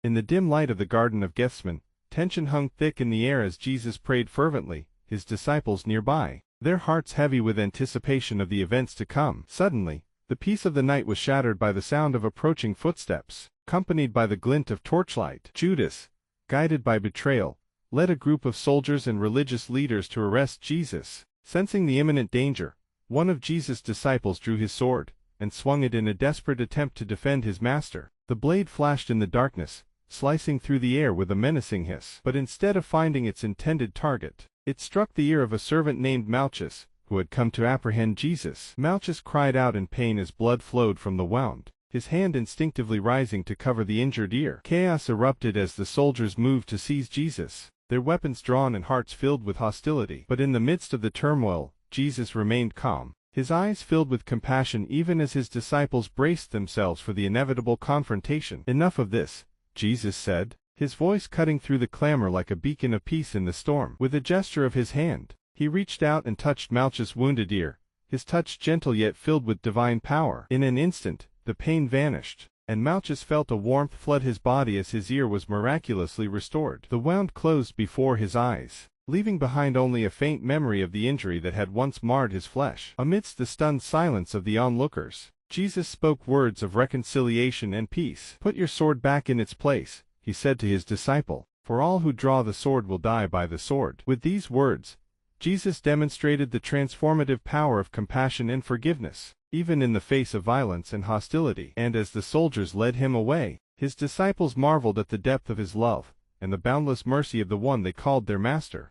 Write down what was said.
In the dim light of the Garden of Gethsemane, tension hung thick in the air as Jesus prayed fervently, his disciples nearby, their hearts heavy with anticipation of the events to come. Suddenly, the peace of the night was shattered by the sound of approaching footsteps, accompanied by the glint of torchlight. Judas, guided by betrayal, led a group of soldiers and religious leaders to arrest Jesus. Sensing the imminent danger, one of Jesus' disciples drew his sword and swung it in a desperate attempt to defend his master. The blade flashed in the darkness, slicing through the air with a menacing hiss. But instead of finding its intended target, it struck the ear of a servant named Malchus, who had come to apprehend Jesus. Malchus cried out in pain as blood flowed from the wound, his hand instinctively rising to cover the injured ear. Chaos erupted as the soldiers moved to seize Jesus, their weapons drawn and hearts filled with hostility. But in the midst of the turmoil, Jesus remained calm, his eyes filled with compassion even as his disciples braced themselves for the inevitable confrontation. "Enough of this," Jesus said, his voice cutting through the clamor like a beacon of peace in the storm. With a gesture of his hand, he reached out and touched Malchus' wounded ear, his touch gentle yet filled with divine power. In an instant, the pain vanished, and Malchus felt a warmth flood his body as his ear was miraculously restored. The wound closed before his eyes, leaving behind only a faint memory of the injury that had once marred his flesh. Amidst the stunned silence of the onlookers, Jesus spoke words of reconciliation and peace. "Put your sword back in its place," he said to his disciple, "for all who draw the sword will die by the sword." With these words, Jesus demonstrated the transformative power of compassion and forgiveness, even in the face of violence and hostility. And as the soldiers led him away, his disciples marveled at the depth of his love and the boundless mercy of the one they called their master.